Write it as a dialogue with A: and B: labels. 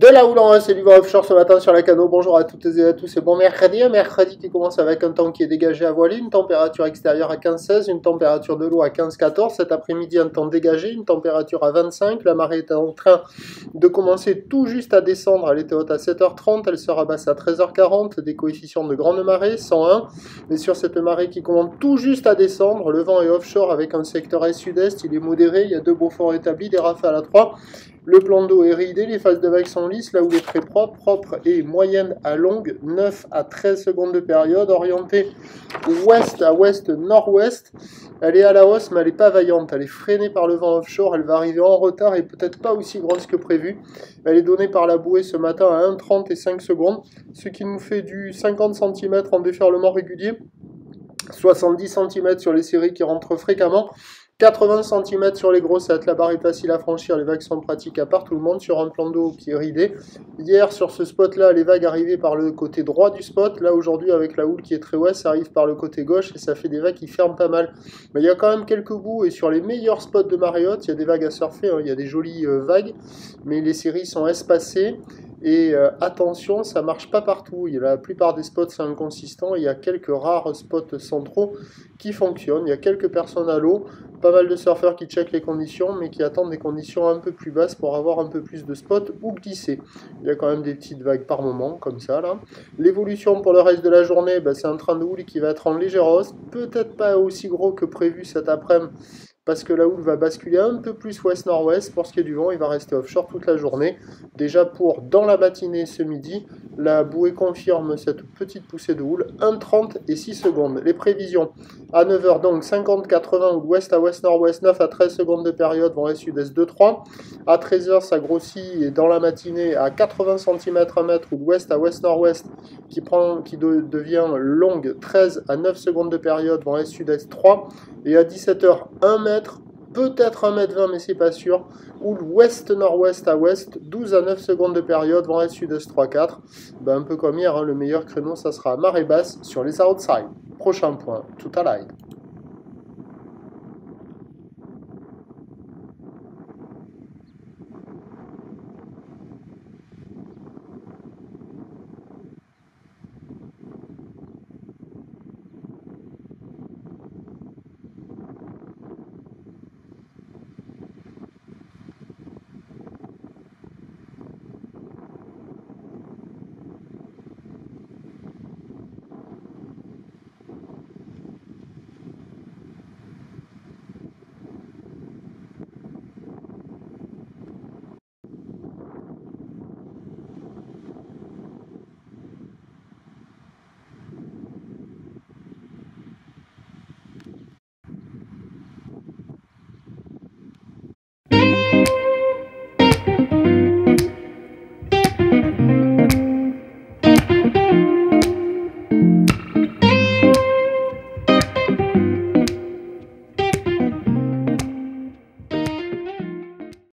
A: De la houle, c'est du vent offshore ce matin sur la Cano. Bonjour à toutes et à tous. C'est bon mercredi. Un mercredi qui commence avec un temps qui est dégagé à voiler, une température extérieure à 15-16, une température de l'eau à 15-14. Cet après-midi, un temps dégagé, une température à 25. La marée est en train de commencer tout juste à descendre. Elle était haute à 7h30, elle sera basse à 13h40. Des coefficients de grande marée, 101. Et sur cette marée qui commence tout juste à descendre, le vent est offshore avec un secteur est-sud-est. Il est modéré. Il y a deux beaux forts établis, des rafales à 3. Le plan d'eau est ridé, les phases de vagues sont lisses, là où il est très propre et moyenne à longue, 9 à 13 secondes de période, orientée ouest à ouest-nord-ouest. Elle est à la hausse, mais elle n'est pas vaillante, elle est freinée par le vent offshore, elle va arriver en retard et peut-être pas aussi grosse que prévu. Elle est donnée par la bouée ce matin à 1,30 et 5 secondes, ce qui nous fait du 50 cm en déferlement régulier, 70 cm sur les séries qui rentrent fréquemment, 80 cm sur les grossettes, la barre est facile à franchir, les vagues sont pratiques à part tout le monde sur un plan d'eau qui est ridé. Hier sur ce spot là, les vagues arrivaient par le côté droit du spot, là aujourd'hui avec la houle qui est très ouest, ça arrive par le côté gauche et ça fait des vagues qui ferment pas mal. Mais il y a quand même quelques bouts et sur les meilleurs spots de marée haute, il y a des vagues à surfer, hein, il y a des jolies vagues, mais les séries sont espacées. Et attention, ça marche pas partout. La plupart des spots sont inconsistants. Il y a quelques rares spots centraux qui fonctionnent. Il y a quelques personnes à l'eau, pas mal de surfeurs qui checkent les conditions, mais qui attendent des conditions un peu plus basses pour avoir un peu plus de spots ou glisser. Il y a quand même des petites vagues par moment, comme ça là. L'évolution pour le reste de la journée, c'est un train de houle qui va être en légère hausse. Peut-être pas aussi gros que prévu cet après-midi, parce que la houle va basculer un peu plus ouest-nord-ouest. Pour ce qui est du vent, il va rester offshore toute la journée. Déjà pour dans la matinée ce midi, la bouée confirme cette petite poussée de houle, 1,30 et 6 secondes. Les prévisions, à 9h donc 50-80 ou ouest à ouest-nord-ouest, 9 à 13 secondes de période, vent est-sud-est 2-3. À 13h ça grossit et dans la matinée à 80 cm à mètre ou d'ouest à ouest-nord-ouest qui devient longue, 13 à 9 secondes de période, vent est-sud-est 3. Et à 17h 1 mètre, peut-être 1,20 m, mais c'est pas sûr, ou l'ouest-nord-ouest à ouest, 12 à 9 secondes de période, vent est-sud-est 3-4. Un peu comme hier, hein, le meilleur créneau, ça sera marée basse sur les outside. Prochain point, tout à l'heure.